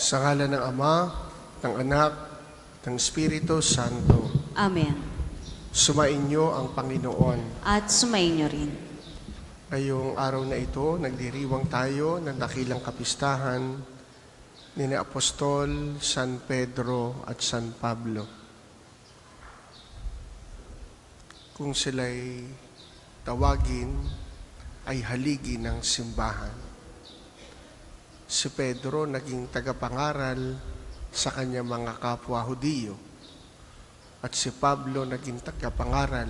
Sa ngalan ng Ama, ng Anak, ng Espiritu Santo. Amen. Sumainyo ang Panginoon. At sumainyo rin. Ngayong araw na ito, nagdiriwang tayo ng dakilang kapistahan ni Apostol San Pedro at San Pablo. Kung sila'y tawagin, ay haligi ng simbahan. Si Pedro naging tagapangaral sa kanyang mga kapwa Hudiyo at si Pablo naging tagapangaral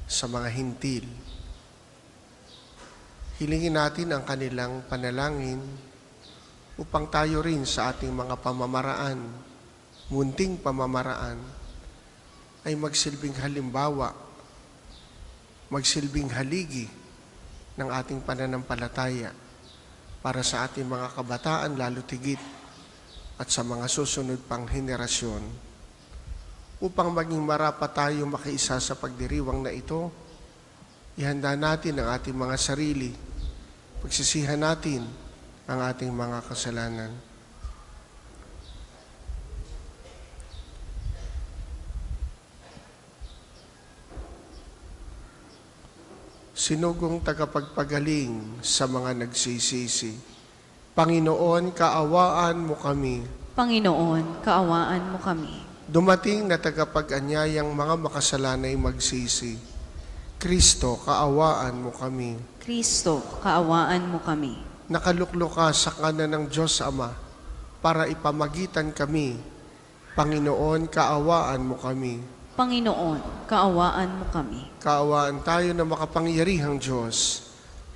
sa mga Hintil. Hilingin natin ang kanilang panalangin upang tayo rin sa ating mga pamamaraan, munting pamamaraan, ay magsilbing halimbawa, magsilbing haligi ng ating pananampalataya para sa ating mga kabataan lalo tigit at sa mga susunod pang henerasyon. Upang maging marapat tayo makiisa sa pagdiriwang na ito, ihanda natin ang ating mga sarili, pagsisihan natin ang ating mga kasalanan. Sinugong tagapagpagaling sa mga nagsisisi, Panginoon, kaawaan mo kami. Panginoon, kaawaan mo kami. Dumating na tagapag-anyayang mga makasalanay magsisi, Kristo, kaawaan mo kami. Kristo, kaawaan mo kami. Nakaluklo ka sa kanan ng Diyos Ama para ipamagitan kami. Panginoon, kaawaan mo kami. Panginoon, kaawaan mo kami. Kaawaan tayo na makapangyarihang Diyos.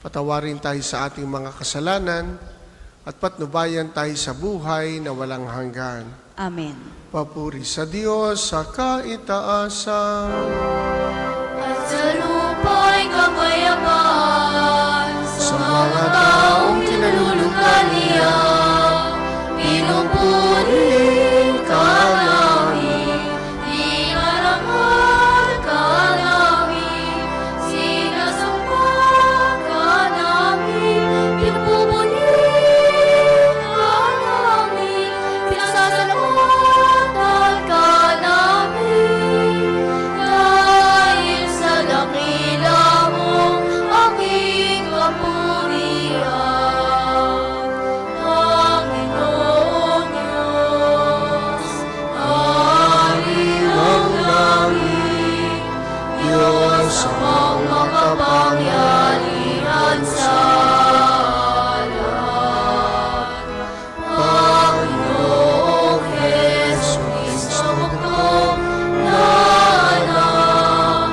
Patawarin tayo sa ating mga kasalanan at patnubayan tayo sa buhay na walang hanggan. Amen. Papuri sa Diyos sa kaitaasan. At sa lupa'y kapayapaan Sa mga taong kinalulugan niya, pinupuri ka namin, inarangal ka namin, sinasamba ka namin, pinupuri ka namin, pinasasalamatan ka namin, dahil sa dakila mong aking kapurihan. Panginoon Diyos, Hari ng langit, Diyos amang makapangyarihan sa lahat. Panginoong Jesus na bugtong na anak,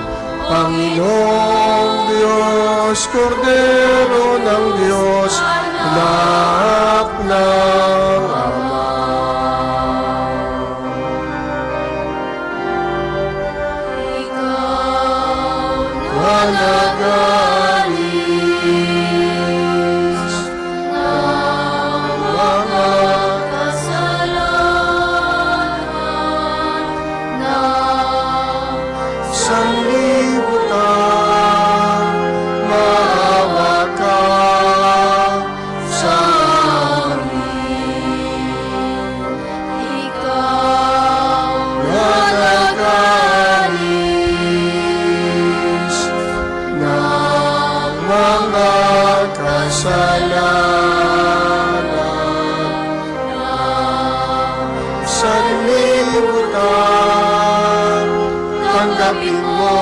Panginoong Diyos, Kordero ng Diyos, anak ng Ama. Ikaw Na na nagalis ng mga kasalanan na sanlibutan, maawa ka sa ikaw na nagalis ng mga kasalanan sanlibutan, tanggapin mo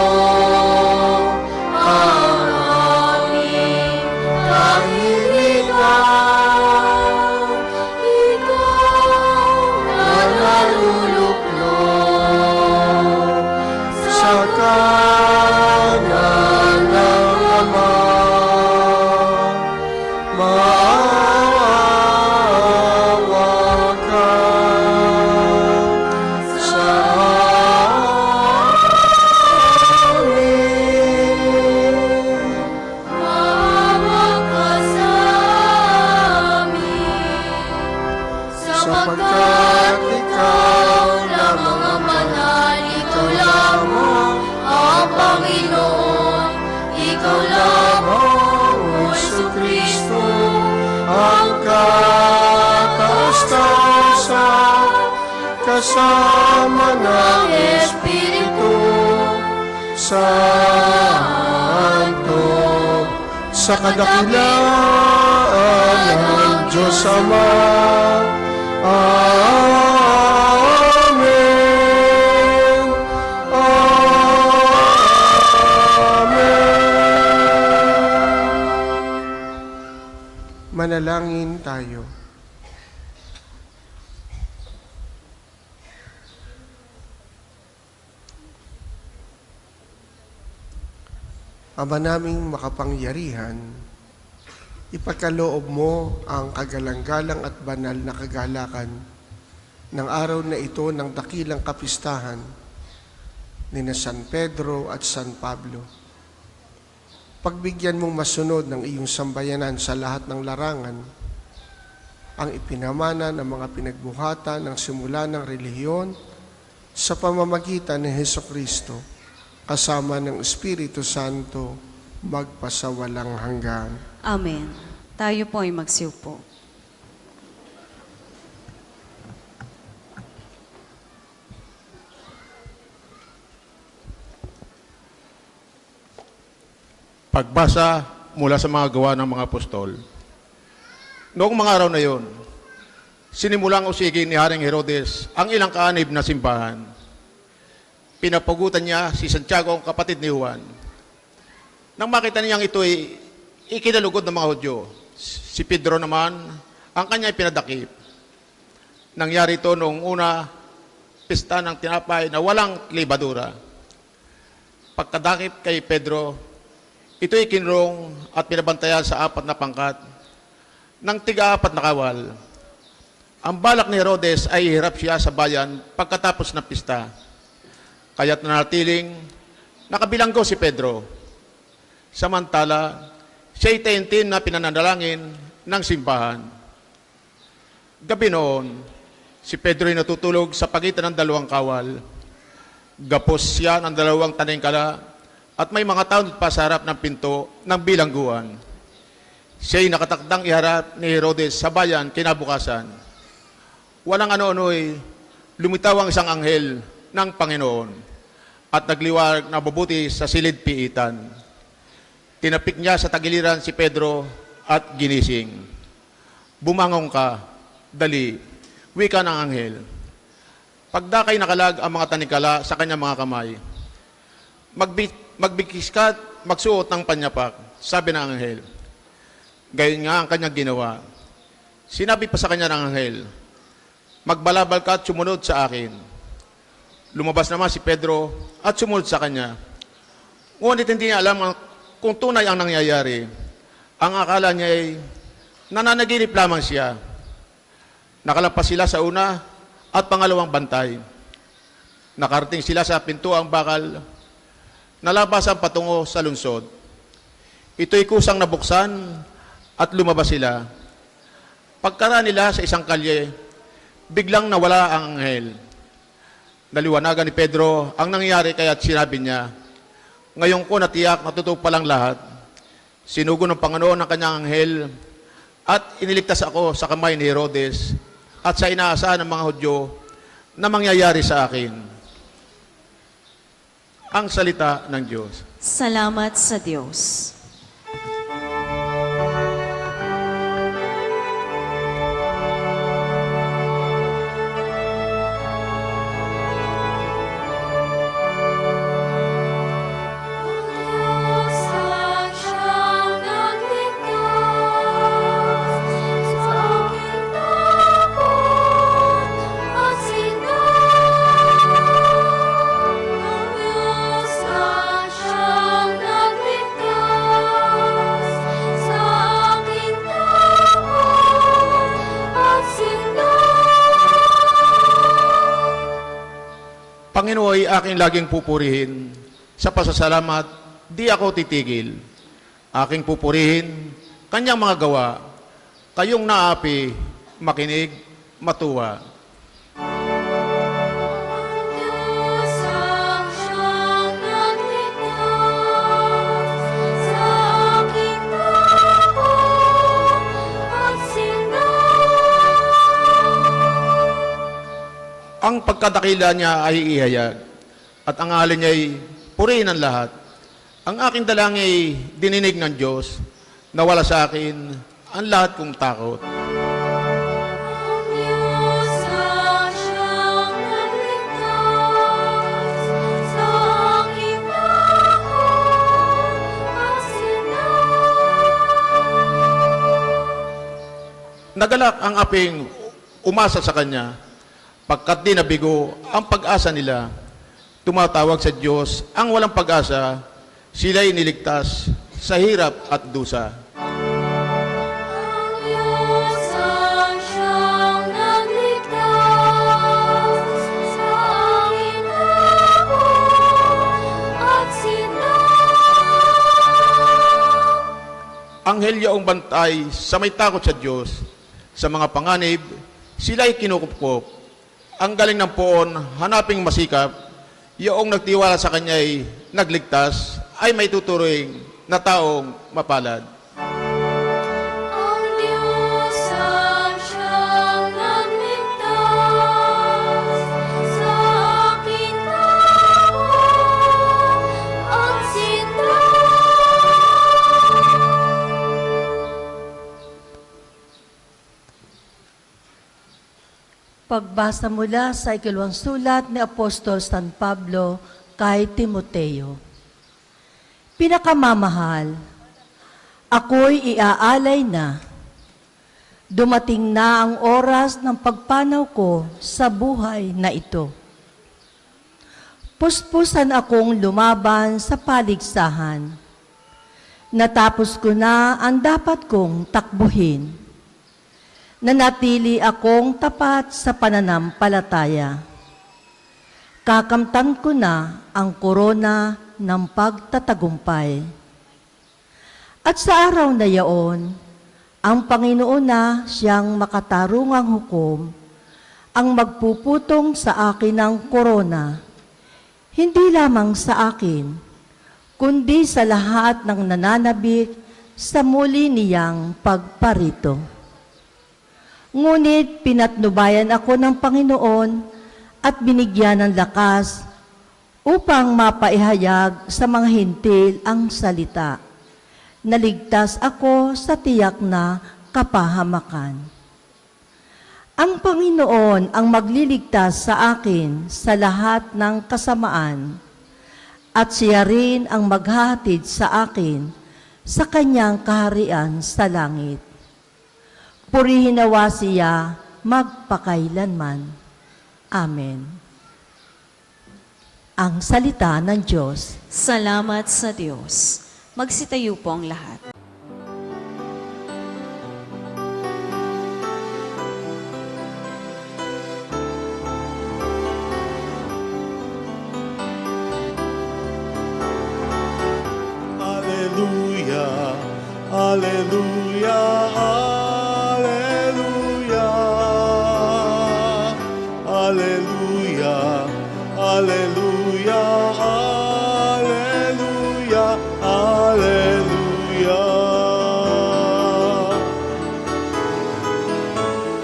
ang aming kahilingan. ikaw Na naluluklok sa kanan ng Ama, maawa ka sa amin. maawa ka sa amin, sapagkat ikaw lamang ang banal, ikaw lamang ang Panginoon, ikaw lamang, O Jesucristo, ang kataas-taas kasama ng Espiritu Santo, sa kadakilaan ng Diyos Ama. Amen. Amen. Manalangin tayo. Ama naming makapangyarihan, ipagkaloob mo ang kagalang-galang at banal na kagalakan ng araw na ito ng dakilang kapistahan ni na San Pedro at San Pablo. Pagbigyan mong masunod ng iyong sambayanan sa lahat ng larangan ang ipinamana ng mga pinagbuhatan ng simula ng relihiyon sa pamamagitan ni Hesukristo, kasama ng Espiritu Santo, magpasawalang hanggan. Amen. Tayo po ay magsiupo. Pagbasa mula sa mga gawa ng mga apostol. Noong mga araw na yon, sinimulang usigin ni Haring Herodes ang ilang kaanib na simbahan. Pinapagutan niya si Santiago, ang kapatid ni Juan. Nang makita niyang ito ay ikinalugod ng mga Hudyo, si Pedro naman ang kanya pinadakip. Nangyari ito noong una, pista ng tinapay na walang libadura. Pagkadakip kay Pedro, ito'y kinrong at pinabantayan sa 4 na pangkat ng tiga-4 na kawal. Ang balak ni Herodes ay hirap siya sa bayan pagkatapos ng pista. Kaya't nanatiling nakabilanggo si Pedro. Samantala, siya'y taintin na pinananalangin ng simbahan. Gabi noon, si Pedro ay natutulog sa pagitan ng 2 kawal. Gapos siya ng 2 taningkala at may mga tao pa sa harap ng pinto ng bilangguan. Siya'y nakatakdang iharap ni Herodes sa bayan kinabukasan. Walang ano-ano'y lumitaw ang isang anghel ng Panginoon at nagliwanag na mabuti sa silid piitan. Tinapik niya sa tagiliran si Pedro at ginising. Bumangong ka, dali, wika ng anghel. Pagdakay nakalag ang mga tanikala sa kanyang mga kamay. Magbigkis ka at magsuot ng panyapak, sabi ng anghel. Gayon nga ang kanyang ginawa. Sinabi pa sa kanya ng anghel, magbalabal ka at sumunod sa akin. Lumabas naman si Pedro at sumunod sa kanya. Ngunit hindi niya alam kung tunay ang nangyayari. Ang akala niya ay nananaginip lamang siya. Nakalampas sila sa una at pangalawang bantay. Nakarating sila sa pintuang bakal, nalabasan patungo sa lungsod. Ito'y kusang nabuksan at lumabas sila. Pagkaraan nila sa isang kalye, biglang nawala ang anghel. Naliwanagan ni Pedro ang nangyari kaya't sinabi niya, ngayon ko natiyak na totoo palang lahat. Sinugo ng Panginoon ang kanyang anghel at iniligtas ako sa kamay ni Herodes at sa inaasahan ng mga Hudyo na mangyayari sa akin. Ang salita ng Diyos. Salamat sa Diyos. Panginoon ay aking laging pupurihin. Sa pasasalamat, di ako titigil. Aking pupurihin, kanyang mga gawa. Kayong naapi, makinig, matuwa. Diyos ang siyang nagligtas sa aking takot at sinag. ang pagkadakila niya ay ihayag, at ang alin niya ay purihin ng lahat. Ang aking dalangin ay dininig ng Diyos, nawala sa akin ang lahat kong takot. Ang Diyos ang siyang nagligtas sa aking takot at Nagalak ang aping umasa sa Kanya, pagkat di nabigo ang pag-asa nila. Tumatawag sa Diyos ang walang pag-asa, sila'y niligtas sa hirap at dusa. Ang Diyos ang siyang nagligtas sa aking takot at Anghel yaong bantay sa may takot sa Diyos, sa mga panganib, sila'y kinukupkop. Ang galing ng poon, hanaping masikap, yaong nagtiwala sa Kanya'y nagligtas, ay may tuturing na taong mapalad. Ang Diyos ang siyang nagligtas sa aking takot at Pagbasa mula sa ikalawang sulat ni Apostol San Pablo kay Timoteo. Pinakamamahal, ako'y iaalay na. Dumating na ang oras ng pagpanaw ko sa buhay na ito. Puspusan akong lumaban sa paligsahan. Natapos ko na ang dapat kong takbuhin. Nanatili akong tapat sa pananampalataya. Kakamtan ko na ang korona ng pagtatagumpay. At sa araw na yaon, ang Panginoon na siyang makatarungang hukom ang magpuputong sa akin ng korona, hindi lamang sa akin, kundi sa lahat ng nananabik sa muli niyang pagparito. Ngunit pinatnubayan ako ng Panginoon at binigyan ng lakas upang mapaihayag sa mga hintil ang salita. Naligtas ako sa tiyak na kapahamakan. Ang Panginoon ang magliligtas sa akin sa lahat ng kasamaan at siya rin ang maghahatid sa akin sa kanyang kaharian sa langit. Purihin nawa siya magpakailanman. Amen. Ang salita ng Diyos. Salamat sa Diyos. Magsitayo po ang lahat. Alleluia, alleluia, alleluia, alleluia, alleluia, alleluia, alleluia.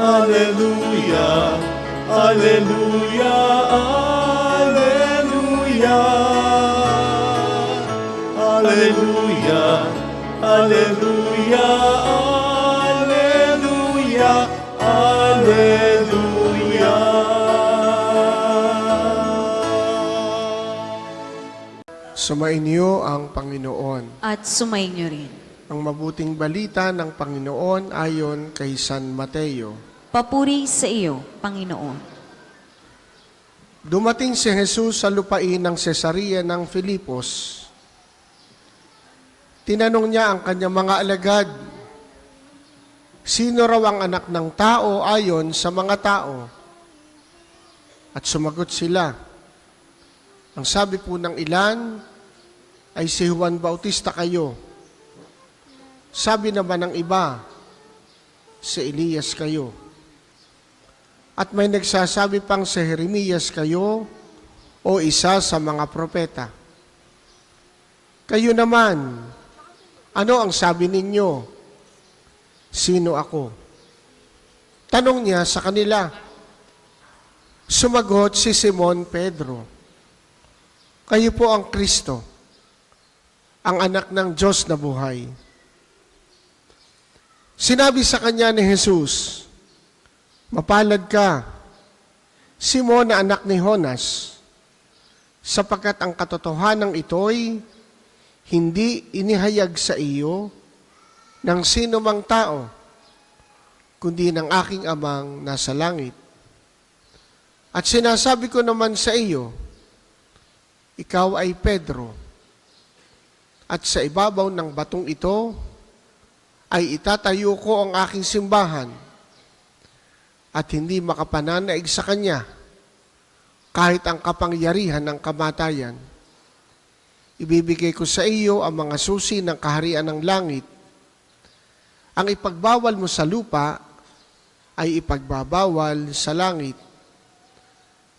Alleluia, alleluia, alleluia. Alleluia, alleluia, alleluia, alleluia. Sumainyo ang Panginoon. At sumainyo rin. Ang mabuting balita ng Panginoon ayon kay San Mateo. Papuri sa iyo, Panginoon. Dumating si Jesus sa lupain ng Cesarea ng Filipos. Tinanong niya ang kanyang mga alagad, sino raw ang anak ng tao ayon sa mga tao? At sumagot sila. Ang sabi po ng ilan ay si Juan Bautista kayo. Sabi naman ng iba, si Elias kayo. At may nagsasabi pang si Jeremias kayo o isa sa mga propeta. Kayo naman, ano ang sabi ninyo? Sino ako? Tanong niya sa kanila. Sumagot si Simon Pedro, "Kayo po ang Kristo, ang anak ng Diyos na buhay." Sinabi sa kanya ni Jesus, "Mapalad ka, Simon na anak ni Jonas, sapagkat ang katotohanan ito'y hindi inihayag sa iyo ng sino mang tao, kundi ng aking amang nasa langit. At sinasabi ko naman sa iyo, ikaw ay Pedro, at sa ibabaw ng batong ito ay itatayo ko ang aking simbahan, at hindi makapananaig sa kanya kahit ang kapangyarihan ng kamatayan. Ibibigay ko sa iyo ang mga susi ng kaharian ng langit. Ang ipagbawal mo sa lupa ay ipagbabawal sa langit,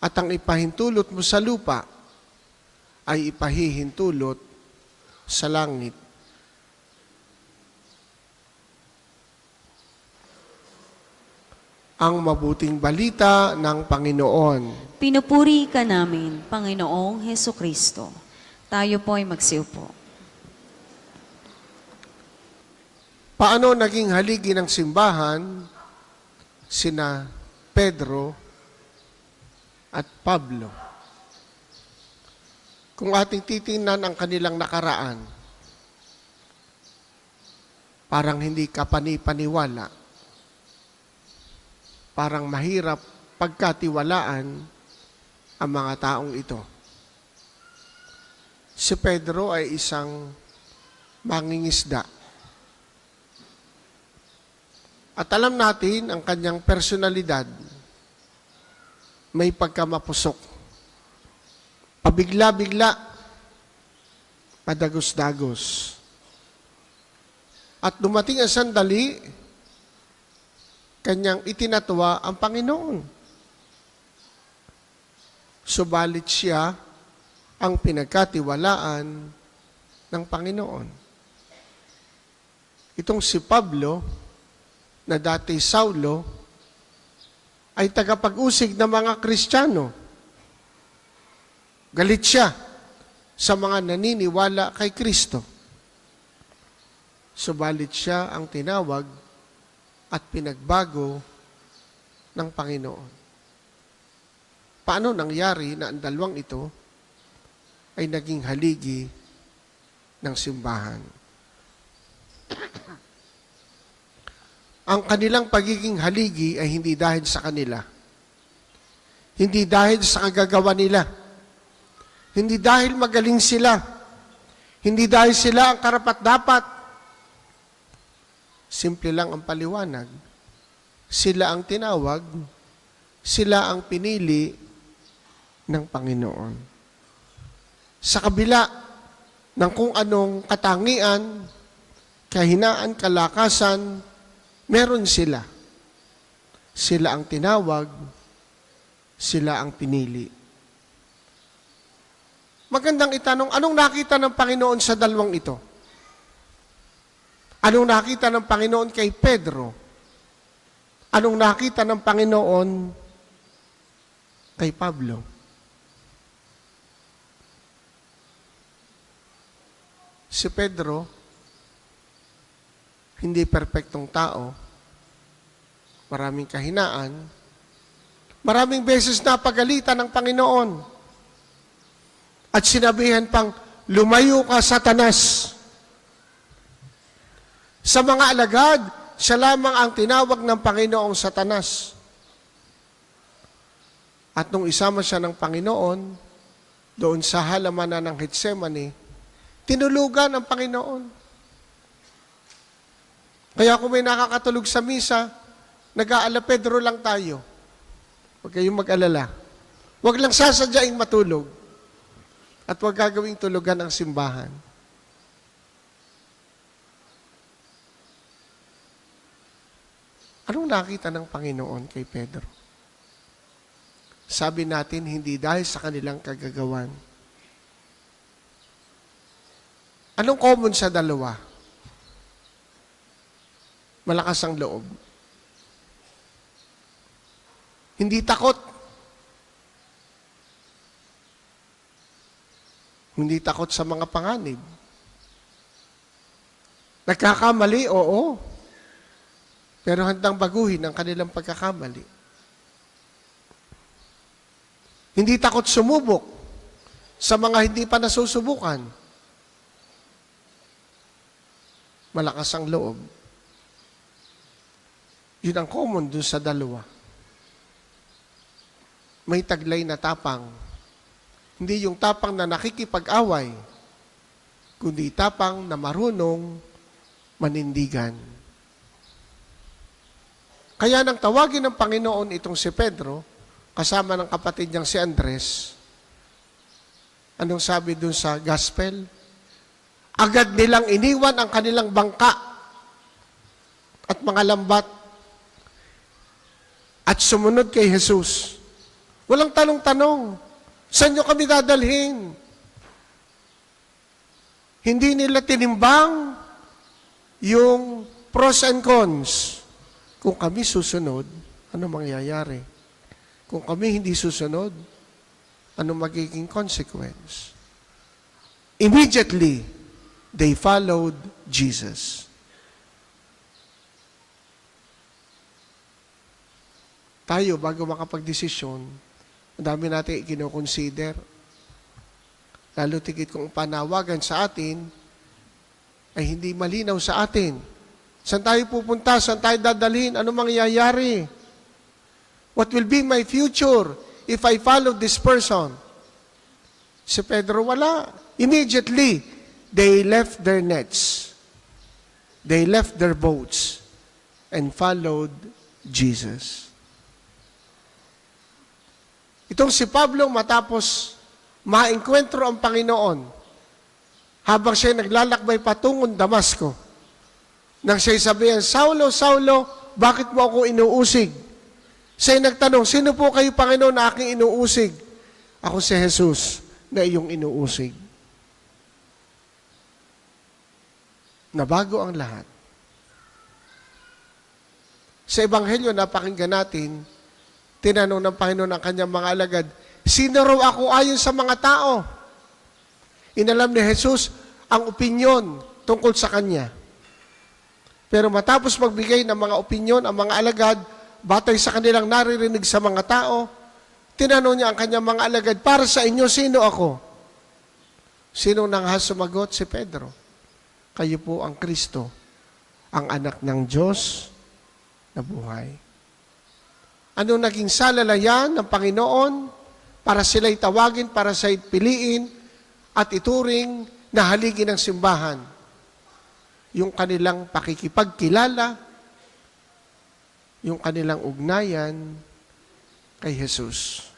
at ang ipahintulot mo sa lupa ay ipahihintulot sa langit." Ang mabuting balita ng Panginoon. Pinupuri ka namin, Panginoong Heso Kristo. Tayo po ay magsiupo. Paano naging haligi ng simbahan sina Pedro at Pablo? Kung ating titingnan ang kanilang nakaraan, parang hindi ka panipaniwala. Parang mahirap pagkatiwalaan ang mga taong ito. Si Pedro ay isang mangingisda. At alam natin ang kanyang personalidad, may pagkamapusok. Pabigla-bigla, padagos-dagos. At dumating ang sandali, kanyang itinatwa ang Panginoon. Subalit siya ang pinagkatiwalaan ng Panginoon. Itong si Pablo, na dati Saulo, ay tagapag-usig ng mga Kristiyano. Galit siya sa mga naniniwala kay Kristo. Subalit siya ang tinawag at pinagbago ng Panginoon. Paano nangyari na ang dalawang ito ay naging haligi ng simbahan? Ang kanilang pagiging haligi ay hindi dahil sa kanila. Hindi dahil sa kagagawa nila. Hindi dahil magaling sila. Hindi dahil sila ang karapat-dapat. Simple lang ang paliwanag. Sila ang tinawag, sila ang pinili ng Panginoon. Sa kabila ng kung anong katangian, kahinaan, kalakasan, meron sila. Sila ang tinawag, sila ang pinili. Magandang itanong, anong nakita ng Panginoon sa dalawang ito? Anong nakita ng Panginoon kay Pedro? Anong nakita ng Panginoon kay Pablo? Si Pedro, hindi perpektong tao, maraming kahinaan, maraming beses napagalitan ng Panginoon. At sinabihan pang, "Lumayo ka, Satanas." Sa mga alagad, siya lamang ang tinawag ng Panginoong Satanas. At nung isama siya ng Panginoon, doon sa halamanan ng Getsemani, tinulugan ang Panginoon. Kaya kung may nakakatulog sa misa, nag-aala Pedro lang tayo. Huwag kayong mag-alala. Huwag lang sasadyaing matulog. At huwag gagawing tulugan ang simbahan. Anong nakita ng Panginoon kay Pedro? Sabi natin, hindi dahil sa kanilang kagagawan. Anong common sa dalawa? Malakas ang loob. Hindi takot. Hindi takot sa mga panganib. Nagkakamali, oo. Pero handang baguhin ang kanilang pagkakamali. Hindi takot sumubok sa mga hindi pa nasusubukan. Malakas ang loob. Yun ang common dun sa dalawa. May taglay na tapang. Hindi yung tapang na nakikipag-away, kundi tapang na marunong manindigan. Kaya nang tawagin ng Panginoon itong si Pedro, kasama ng kapatid niyang si Andres, anong sabi dun sa gospel? Agad nilang iniwan ang kanilang bangka at mga lambat at sumunod kay Jesus. Walang tanong-tanong, saan nyo kami dadalhin? Hindi nila tinimbang yung pros and cons. Kung kami susunod, ano mangyayari? Kung kami hindi susunod, ano magiging consequence? Immediately, they followed Jesus. Tayo, bago makapag-desisyon, ang dami natin ikinoconsider. Lalo tigit kung panawagan sa atin ay hindi malinaw sa atin. Saan tayo pupunta? Saan tayo dadalhin? Ano mangyayari? What will be my future if I follow this person? Si Pedro, wala. Immediately, they left their nets. They left their boats and followed Jesus. Itong si Pablo matapos maengkwentro ang Panginoon habang siya naglalakbay patungong Damasco. Nang siya'y sabihan, Saulo, Saulo, bakit mo ako inuusig? Siya'y nagtanong, sino po kayo, Panginoon, na aking inuusig? Ako si Jesus na iyong inuusig. Nabago ang lahat. Sa Ebanghelyo, napakinggan natin, tinanong ng Panginoon ang kanyang mga alagad, sino raw ako ayon sa mga tao? Inalam ni Jesus ang opinyon tungkol sa kanya. Pero matapos magbigay ng mga opinyon ang mga alagad, batay sa kanilang naririnig sa mga tao, tinanong niya ang kanyang mga alagad, para sa inyo, sino ako? Sino nang sumagot? Si Pedro. Kayo po ang Kristo, ang anak ng Diyos na buhay. Ano naging salalayan ng Panginoon para sila'y tawagin, para sila'y piliin at ituring na haligi ng simbahan? Yung kanilang pakikipagkilala, yung kanilang ugnayan kay Jesus.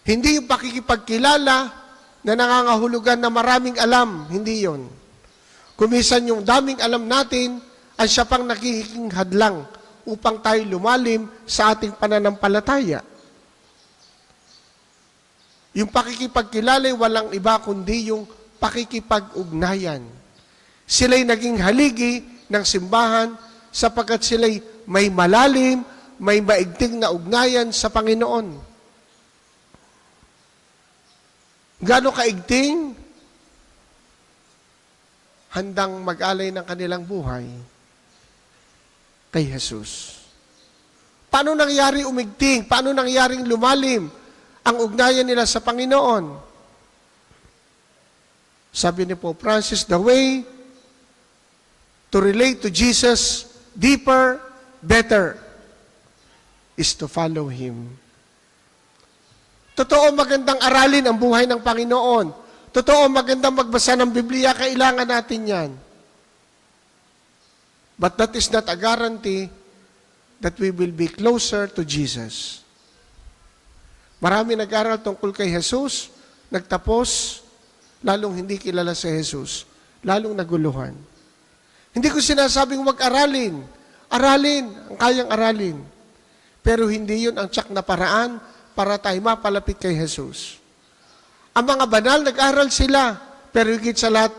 Hindi yung pakikipagkilala na nangangahulugan na maraming alam, hindi yon. Kumisan yung daming alam natin ay siya pang nagiging hadlang upang tayo lumalim sa ating pananampalataya. Yung pakikipagkilala walang iba kundi yung pakikipag-ugnayan. Sila'y naging haligi ng simbahan sapagkat sila'y may malalim, may maigting na ugnayan sa Panginoon. Gaano kaigting? Handang mag-alay ng kanilang buhay kay Jesus. Paano nangyari umigting? Paano nangyaring lumalim ang ugnayan nila sa Panginoon? Sabi ni Pope Francis, the way to relate to Jesus deeper, better, is to follow Him. Totoo magandang aralin ang buhay ng Panginoon. Totoo magandang magbasa ng Biblia, kailangan natin yan. But that is not a guarantee that we will be closer to Jesus. Marami nag-aral tungkol kay Jesus, nagtapos, lalong hindi kilala si Jesus, lalong naguluhan. Hindi ko sinasabing wag aralin. Aralin, ang kayang aralin. Pero hindi yun ang tsak na paraan para tayo mapalapit kay Jesus. Ang mga banal, nag-aral sila, pero higit sa lahat,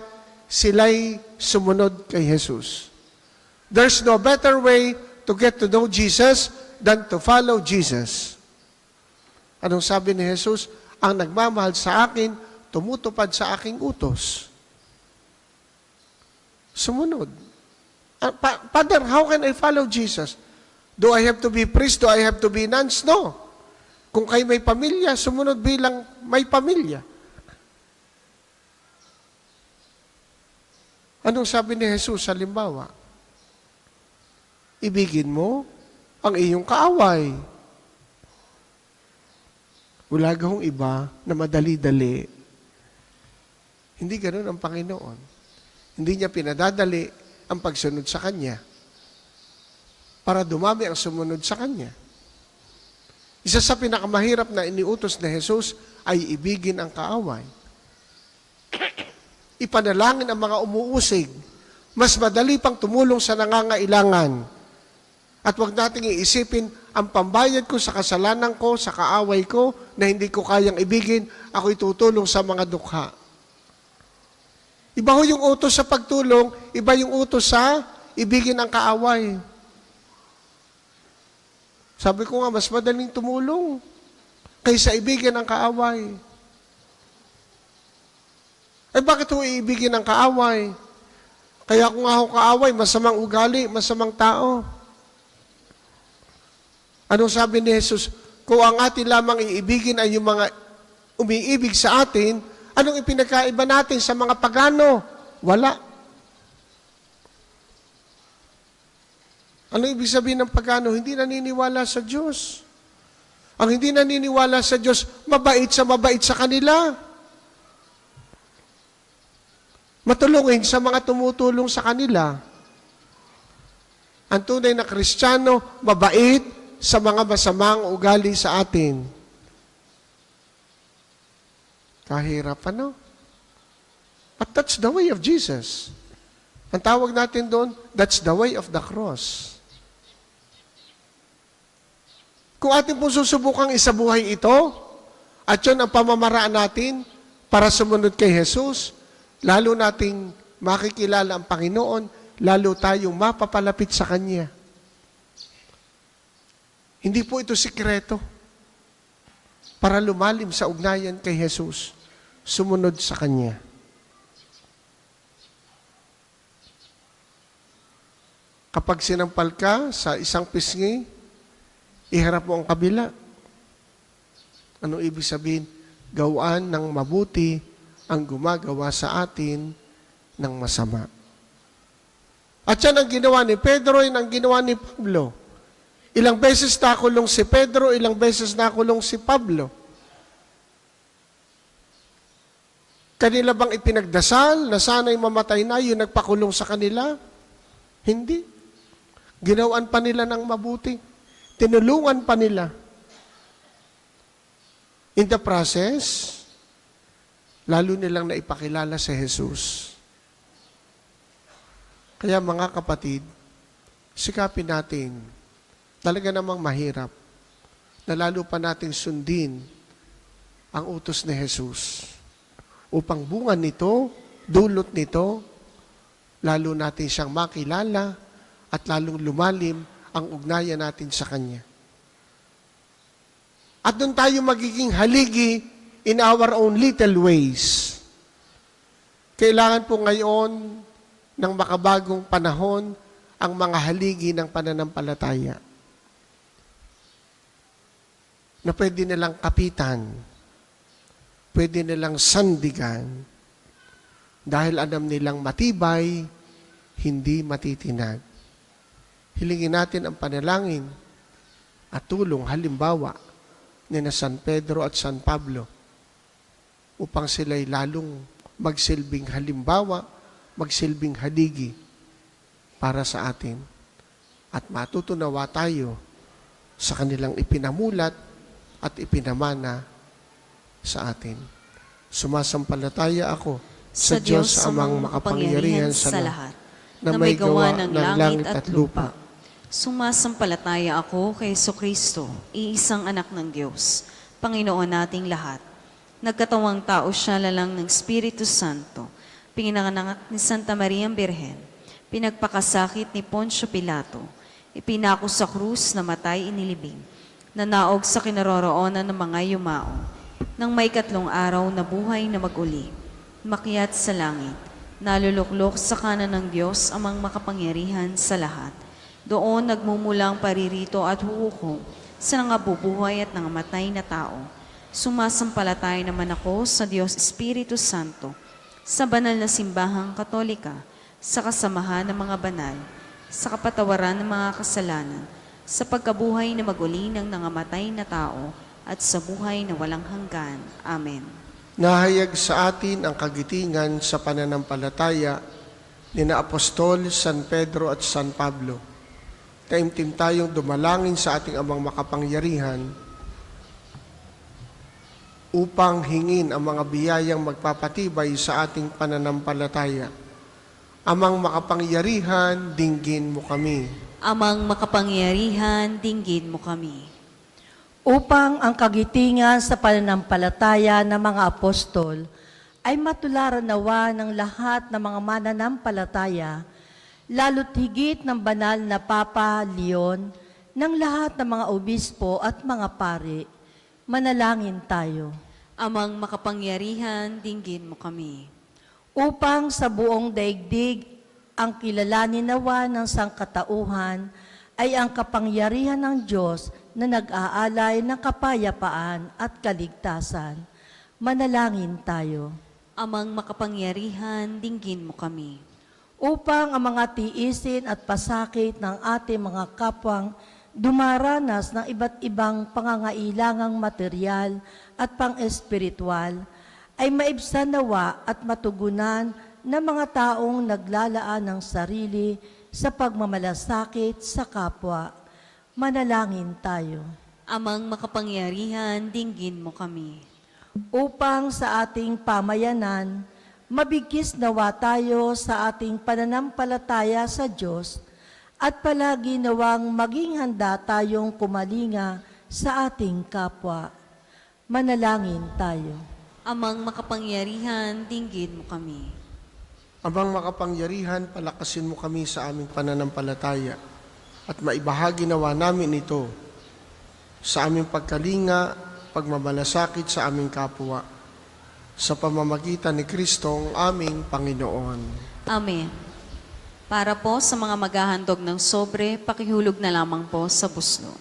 sila'y sumunod kay Jesus. There's no better way to get to know Jesus than to follow Jesus. Anong sabi ni Jesus? Ang nagmamahal sa akin, tumutupad sa aking utos. Sumunod. Father, how can I follow Jesus? Do I have to be priest? Do I have to be nuns? No. Kung kayo may pamilya, sumunod bilang may pamilya. Anong sabi ni Jesus sa limbawa? Ibigin mo ang iyong kaaway. Wala gahong iba na madali-dali. Hindi ganoon ang Panginoon. Hindi niya pinadadali ang pagsunod sa Kanya para dumami ang sumunod sa Kanya. Isa sa pinakamahirap na iniutos ni Jesus ay ibigin ang kaaway. Ipanalangin ang mga umuusig. Mas madali pang tumulong sa nangangailangan. At huwag nating iisipin, ang pambayad ko sa kasalanan ko, sa kaaway ko, na hindi ko kayang ibigin, ako'y tutulong sa mga dukha. Iba ho yung utos sa pagtulong, iba yung utos sa ibigin ang kaaway. Sabi ko nga, mas madaling tumulong kaysa ibigin ang kaaway. Eh bakit ho iibigin ang kaaway? Kaya kung nga ho kaaway, masamang ugali, masamang tao. Anong sabi ni Jesus? Kung ang atin lamang iibigin ay yung mga umiibig sa atin, anong ipinagkaiba natin sa mga pagano? Wala. Ano ibig sabihin ng pagano? Hindi naniniwala sa Diyos. Ang hindi naniniwala sa Diyos, mabait sa kanila. Matulungin sa mga tumutulong sa kanila. Ang tunay na Kristiyano, mabait sa mga masamang ugali sa atin. Kahirap, ano? But that's the way of Jesus. Ang tawag natin doon, that's the way of the cross. Kung atin pong susubukang isabuhay ito, at yun ang pamamaraan natin para sumunod kay Jesus, lalo nating makikilala ang Panginoon, lalo tayong mapapalapit sa Kanya. Hindi po ito sikreto. Para lumalim sa ugnayan kay Jesus, sumunod sa Kanya. Kapag sinampal ka sa isang pisngi, iharap mo ang kabila. Ano ibig sabihin? Gawaan ng mabuti ang gumagawa sa atin ng masama. At yan ang ginawa ni Pedro, yan ang ginawa ni Pablo. Ilang beses nakulong si Pedro, ilang beses nakulong si Pablo. Kanila bang ipinagdasal na sana'y mamatay na yung nagpakulong sa kanila? Hindi. Ginawan pa nila ng mabuti. Tinulungan pa nila. In the process, lalo nilang naipakilala si Jesus. Kaya mga kapatid, sikapin natin, talaga namang mahirap na lalo pa nating sundin ang utos ni Jesus. Upang bunga nito, dulot nito, lalo natin siyang makilala at lalong lumalim ang ugnayan natin sa Kanya. At doon tayo magiging haligi in our own little ways. Kailangan po ngayon ng makabagong panahon ang mga haligi ng pananampalataya na pwede nilang kapitan, pwede nilang sandigan, dahil alam nilang matibay, hindi matitinag. Hilingin natin ang panalangin at tulong, halimbawa, ni na San Pedro at San Pablo, upang sila'y lalong magsilbing halimbawa, magsilbing haligi para sa atin. At matutunawa tayo sa kanilang ipinamulat at ipinamana sa atin. Sumasampalataya ako sa Diyos amang makapangyarihan sa lahat, na may gawa ng langit at lupa. Sumasampalataya ako kay Jesucristo, iisang anak ng Diyos, Panginoon nating lahat. Nagkatawang tao siya lalang ng Espiritu Santo, pinanganak ni Santa Maria Birhen, pinagpakasakit ni Poncio Pilato, ipinako sa krus na matay inilibing, Nanaog sa kinaroroonan ng mga yumao. Nang may 3 araw na buhay na maguli, makyat sa langit, naluluklok sa kanan ng Diyos amang makapangyarihan sa lahat. Doon nagmumulang paririto at huhukom sa nangabubuhay at nangamatay na tao. Sumasampalatay naman ako sa Diyos Espiritu Santo, sa banal na simbahang katolika, sa kasamahan ng mga banal, sa kapatawaran ng mga kasalanan, sa pagkabuhay na maguli ng nangamatay na tao, at sa buhay na walang hanggan. Amen. Nahayag sa atin ang kagitingan sa pananampalataya ni na Apostol San Pedro at San Pablo. Taimtim tayong dumalangin sa ating amang makapangyarihan upang hingin ang mga biyayang magpapatibay sa ating pananampalataya. Amang makapangyarihan, dinggin mo kami. Amang makapangyarihan, dinggin mo kami. Upang ang kagitingan sa pananampalataya ng mga apostol ay matularan nawa ng lahat ng mga mananampalataya, lalo't higit ng banal na Papa Leon, ng lahat ng mga obispo at mga pari, manalangin tayo. Amang makapangyarihan, dinggin mo kami. Upang sa buong daigdig ang kilalanin nawa ng sangkatauhan ay ang kapangyarihan ng Diyos na nag-aalay ng kapayapaan at kaligtasan. Manalangin tayo. Amang makapangyarihan, dinggin mo kami. Upang ang mga tiisin at pasakit ng ating mga kapwang dumaranas ng iba't ibang pangangailangang material at pang-espiritual, ay maibsan nawa at matugunan ng mga taong naglalaan ng sarili sa pagmamalasakit sa kapwa. Manalangin tayo. Amang makapangyarihan, dinggin mo kami. Upang sa ating pamayanan, mabigkis nawa tayo sa ating pananampalataya sa Diyos at palagi nawang maging handa tayong kumalinga sa ating kapwa. Manalangin tayo. Amang makapangyarihan, dinggin mo kami. Amang makapangyarihan, palakasin mo kami sa aming pananampalataya at maibahagi nawa namin ito sa aming pagkalinga, pagmamalasakit sa aming kapwa, sa pamamagitan ni Kristong aming Panginoon. Amen. Para po sa mga maghahandog ng sobre, pakihulog na lamang po sa buslo.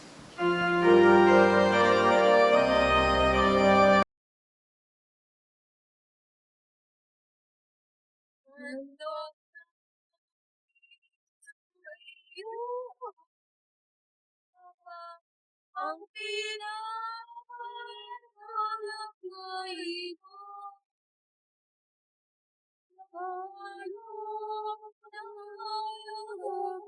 Ang pinakahanap na ito, nakalok ng mayroong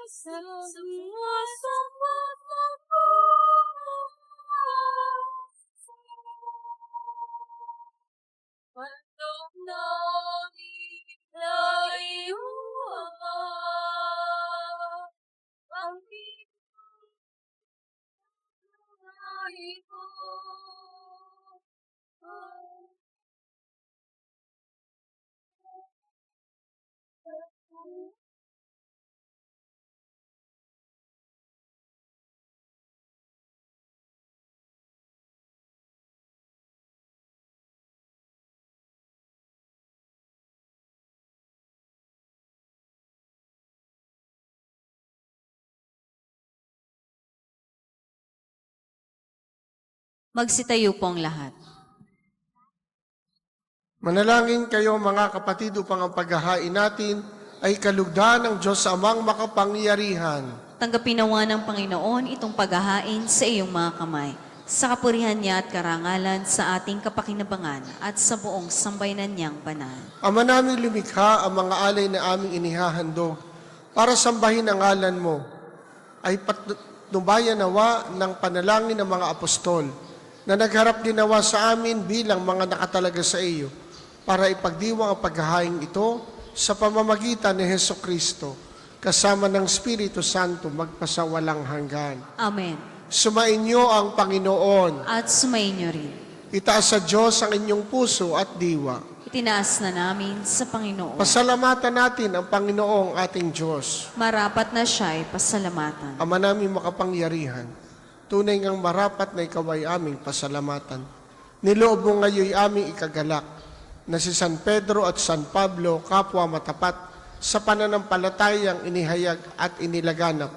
sa sumasapat na Handog namin na iyong ang pinakahanap ito. Magsitayo po ang lahat. Manalangin kayo mga kapatid upang ang paghahain natin ay kalugdan ng Diyos amang makapangyarihan. Tanggapin nawa ng Panginoon itong paghahain sa iyong mga kamay, sa kapurihan niya at karangalan sa ating kapakinabangan at sa buong sambayanan niyang banal. Ama namin lumikha ang mga alay na aming inihahandog para sambahin ang ngalan mo, ay patnubayan nawa ng panalangin ng mga apostol na nagharap din nawa sa amin bilang mga nakatalaga sa iyo para ipagdiwang ang paghahain ito sa pamamagitan ni Hesukristo kasama ng Espiritu Santo magpasawalang hanggan. Amen. Sumainyo ang Panginoon. At sumainyo rin. Itaas sa Diyos ang inyong puso at diwa. Itinaas na namin sa Panginoon. Pasalamatan natin ang Panginoong ating Diyos. Marapat na siya'y pasalamatan. Ama namin makapangyarihan, tunay ngang marapat na ikaw ay aming pasalamatan. Niloob mo ngayon aming ikagalak na si San Pedro at San Pablo, kapwa matapat, sa pananampalatayang inihayag at inilaganap.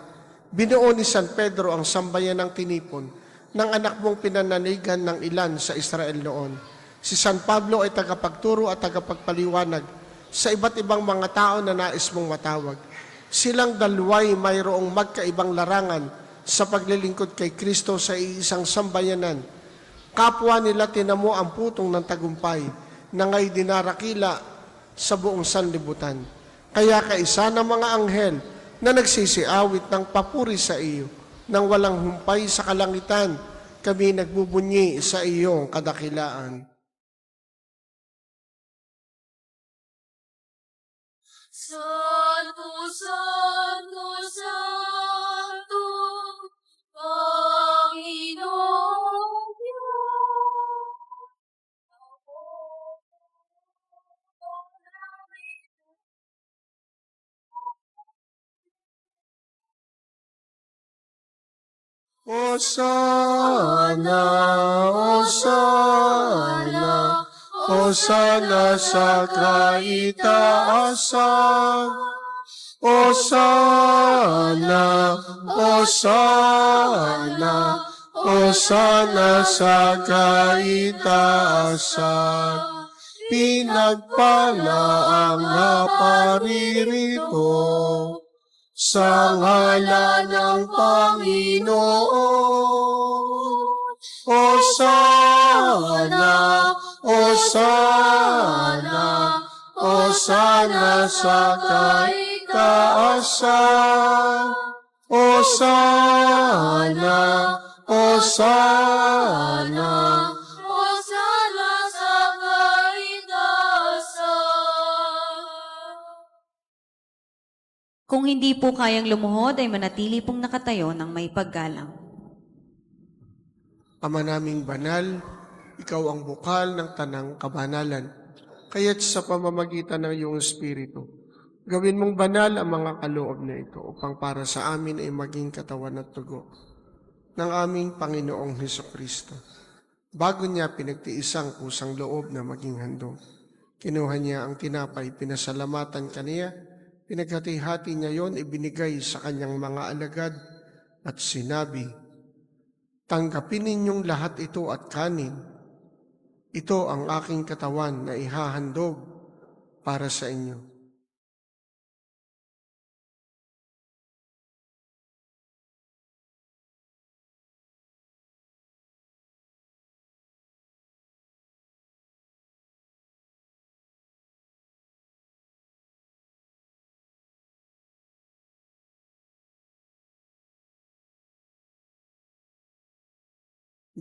Binuo ni San Pedro ang sambayan ng tinipon ng anak mong pinananigan ng ilan sa Israel noon. Si San Pablo ay tagapagturo at tagapagpaliwanag sa iba't ibang mga tao na nais mong matawag. Silang dalaway mayroong magkaibang larangan sa paglilingkod kay Kristo sa iisang sambayanan. Kapwa nila tinamo ang putong ng tagumpay na nga'y dinarakila sa buong sanlibutan. Kaya kaisa ng mga anghel na nagsisiawit ng papuri sa iyo, nang walang humpay sa kalangitan, kami nagbubunyi sa iyong kadakilaan. Santo, Santo, Santo, Panginoong Diyos. Hosana, Hosana, Hosana sa kaitaasan. Hosana, Hosana, Hosana sa kaitaasan. Pinagpala ang naparirito sa ngalan ng Panginoon. Hosana, Hosana, Hosana sa kaitaasan. Hosana, Hosana, Hosana sa kaitaasan. Kung hindi po kayang lumuhod, ay manatili pong nakatayo ng may paggalang. Ama naming banal, ikaw ang bukal ng tanang kabanalan. Kaya't sa pamamagitan ng iyong Espiritu, gawin mong banal ang mga kaloob na ito upang para sa amin ay maging katawan at tugo ng aming Panginoong Hesukristo. Bago niya pinagtiisang kusang loob na maging handog, kinuha niya ang tinapay, pinasalamatan kaniya, pinaghati-hati niya yon, ibinigay sa kanyang mga alagad at sinabi, "Tanggapin ninyong lahat ito at kanin. Ito ang aking katawan na ihahandog para sa inyo."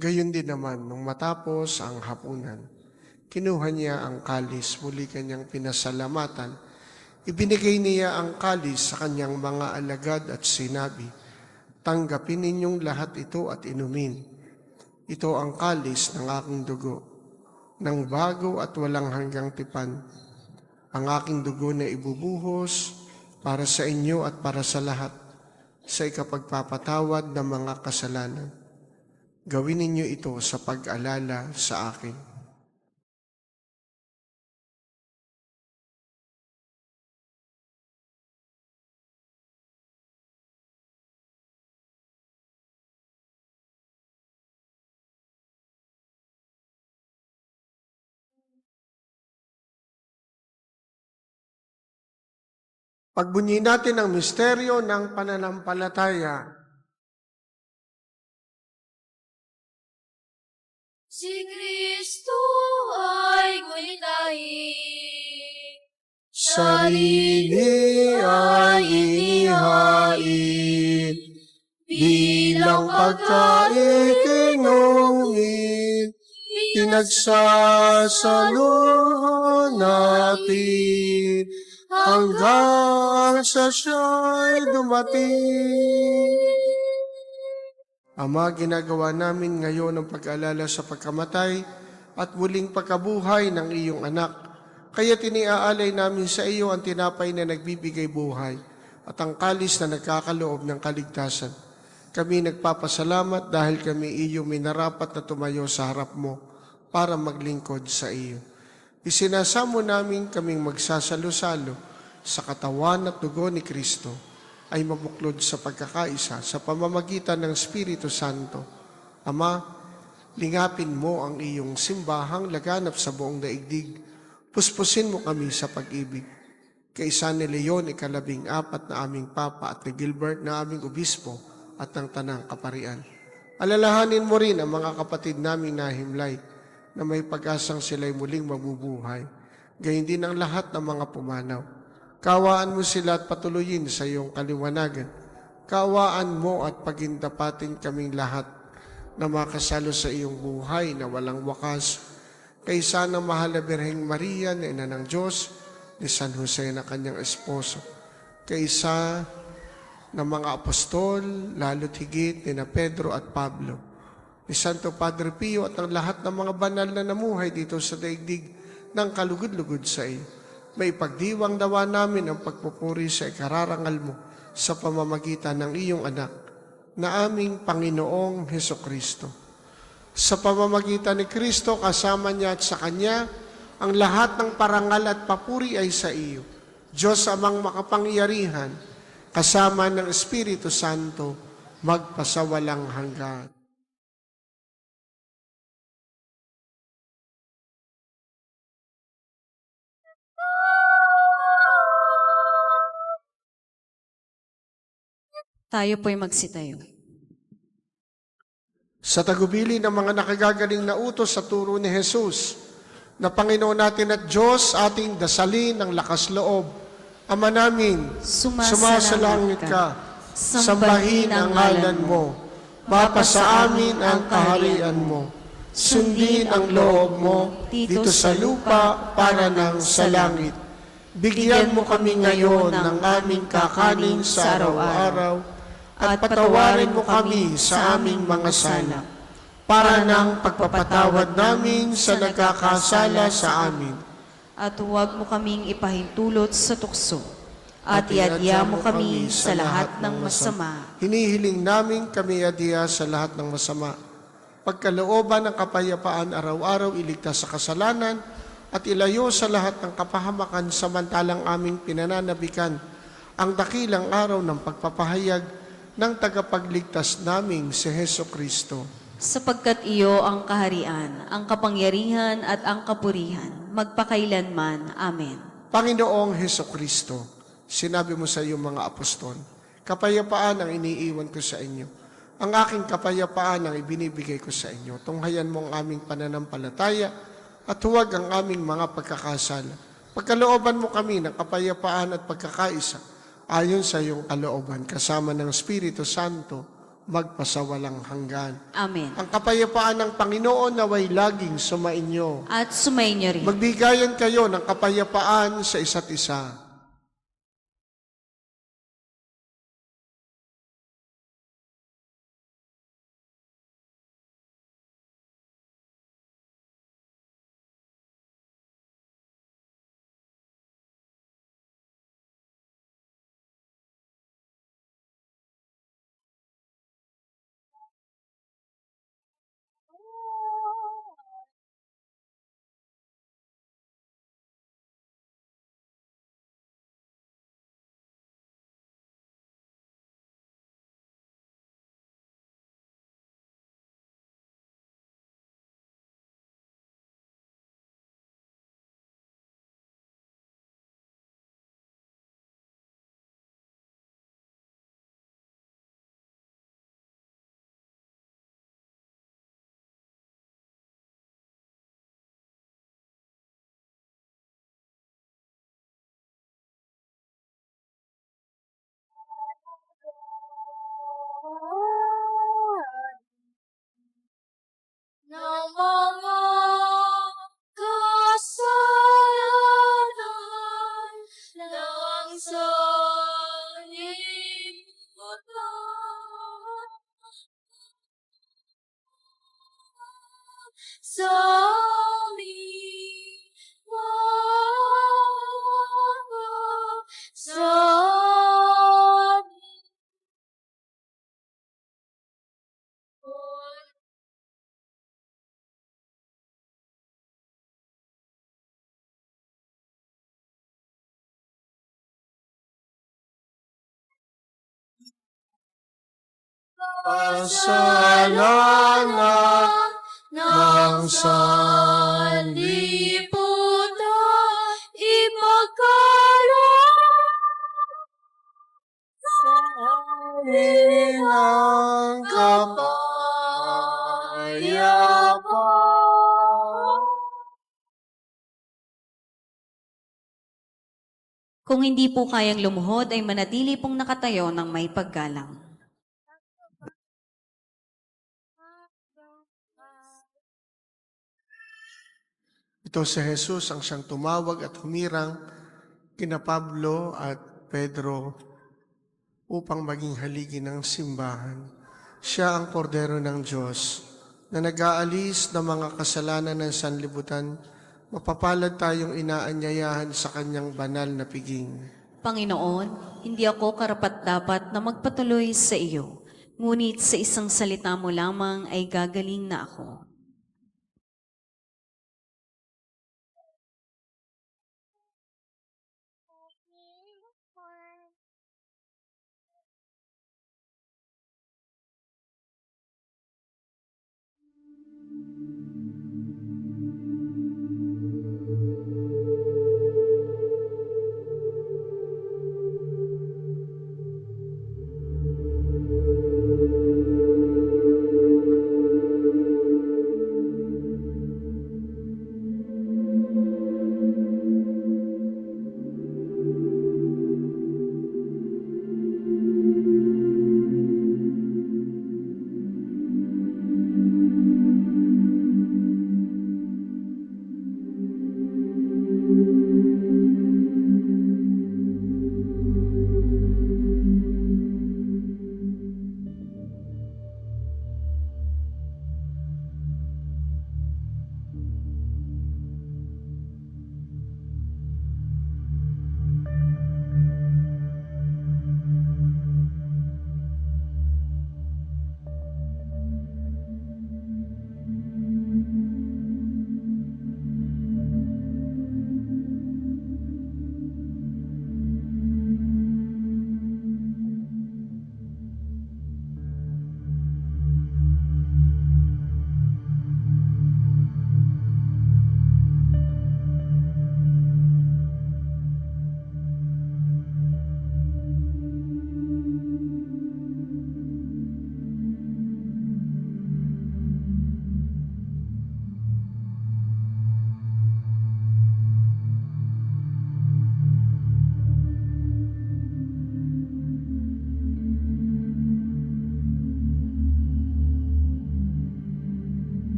Gayon din naman, nung matapos ang hapunan, kinuha niya ang kalis, muli kanyang pinasalamatan. Ibinigay niya ang kalis sa kanyang mga alagad at sinabi, "Tanggapin ninyong lahat ito at inumin. Ito ang kalis ng aking dugo, ng bago at walang hanggang tipan. Ang aking dugo na ibubuhos para sa inyo at para sa lahat, sa ikapagpapatawad ng mga kasalanan. Gawin ninyo ito sa pag-alala sa akin." Pagbunyi natin ang misteryo ng pananampalataya. Si Kristo ay gunitahin. Sarili ay inihain, bilang pagkain kinungit, pinagsasalo natin, hanggang sa siya'y dumating. Ama, ginagawa namin ngayon ang pag-alala sa pagkamatay at muling pagkabuhay ng iyong anak. Kaya tiniaalay namin sa iyo ang tinapay na nagbibigay buhay at ang kalis na nagkakaloob ng kaligtasan. Kami nagpapasalamat dahil kami iyo minarapat na tumayo sa harap mo para maglingkod sa iyo. Isinasamo namin kaming magsasalo-salo sa katawan at dugo ni Kristo ay mabuklod sa pagkakaisa sa pamamagitan ng Espiritu Santo. Ama, lingapin mo ang iyong simbahang laganap sa buong daigdig. Puspusin mo kami sa pag-ibig. Kaisa ni Leon, 14 na aming Papa at ni Gilbert na aming Obispo at ng Tanang Kaparian. Alalahanin mo rin ang mga kapatid naming nahimlay na may pag-asang sila'y muling mabubuhay. Gayun din ang lahat ng mga pumanaw. Kaawaan mo sila at patuloyin sa iyong kaliwanagan. Kaawaan mo at pagindapatin kaming lahat na makasalo sa iyong buhay na walang wakas. Kaisa ng mahal na Birheng Maria na ina ng Diyos, ni San Jose na kanyang esposo. Kaisa ng mga apostol, lalo't higit ni na Pedro at Pablo, ni Santo Padre Pio at ang lahat ng mga banal na namuhay dito sa daigdig ng kalugod-lugod sa iyo. May pagdiwang dawa namin ang pagpupuri sa ikararangal mo sa pamamagitan ng iyong anak na aming Panginoong Hesukristo. Sa pamamagitan ni Kristo, kasama niya at sa Kanya, ang lahat ng parangal at papuri ay sa iyo. Diyos amang makapangyarihan, kasama ng Espiritu Santo, magpasawalang hanggan. Tayo po'y magsitayo. Sa tagubili ng mga nakagagaling na utos sa turo ni Jesus, na Panginoon natin at Diyos, ating dasalin ng lakas loob. Ama namin, sumasalangit ka, sambahin ang ngalan mo, mapasa amin ang kaharian mo, sundin ang loob mo dito sa lupa para ng sa langit. Bigyan mo kami ngayon ng aming kakanin sa araw-araw, at patawarin mo kami sa aming mga sala, para ng pagpapatawad namin sa nagkakasala sa amin. At huwag mo kaming ipahintulot sa tukso, at iadya mo kami sa lahat ng masama. Hinihiling namin kami iadya sa lahat ng masama. Pagkalooban ng kapayapaan araw-araw, iligtas sa kasalanan, at ilayo sa lahat ng kapahamakan samantalang aming pinananabikan ang dakilang araw ng pagpapahayag ng tagapagligtas naming si Heso Kristo. Sapagkat iyo ang kaharian, ang kapangyarihan at ang kapurihan, magpakailanman. Amen. Panginoong Heso Kristo, sinabi mo sa iyong mga apostol, kapayapaan ang iniiwan ko sa inyo. Ang aking kapayapaan ang ibinibigay ko sa inyo. Tunghayan mo ang aming pananampalataya at huwag ang aming mga pagkakasala. Pagkalooban mo kami ng kapayapaan at pagkakaisa, ayon sa iyong kalooban, kasama ng Espiritu Santo, magpasawalang hanggan. Amen. Ang kapayapaan ng Panginoon naway laging sumainyo. At sumainyo rin. Magbigayan kayo ng kapayapaan sa isa't isa. ng mga kasalanan ng sanlibutan. Sa Pasalanan ng sanlibutan, ipagkaloob sa ilang kapayapaan. Kung hindi po kayang lumuhod, ay manatili pong nakatayo ng may paggalang. Ito si Jesus ang siyang tumawag at humirang kina Pablo at Pedro upang maging haligi ng simbahan. Siya ang kordero ng Diyos na nag-aalis ng mga kasalanan ng sanlibutan. Mapapalad tayong inaanyayahan sa kanyang banal na piging. Panginoon, hindi ako karapat-dapat na magpatuloy sa iyo, ngunit sa isang salita mo lamang ay gagaling na ako.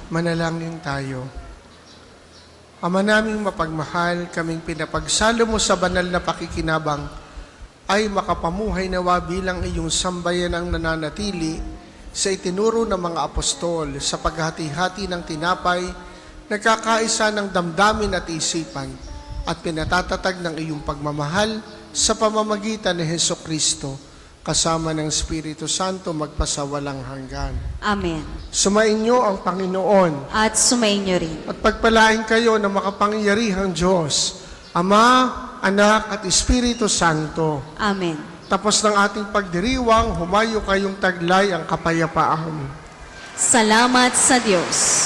Manalangin tayo. Ama naming mapagmahal, kaming pinapagsalo mo sa banal na pakikinabang, ay makapamuhay nawa bilang iyong sambayan ang nananatili sa itinuro ng mga apostol sa paghati-hati ng tinapay, nagkakaisa ng damdamin at isipan, at pinatatatag ng iyong pagmamahal sa pamamagitan ni Hesukristo, kasama ng Espiritu Santo magpasawalang hanggan. Amen. Sumainyo ang Panginoon At sumainyo rin. at pagpalain kayo ng makapangyarihang Diyos, Ama, Anak at Espiritu Santo. Amen. Tapos ng ating pagdiriwang, humayo kayong taglay ang kapayapaan. Salamat sa Diyos.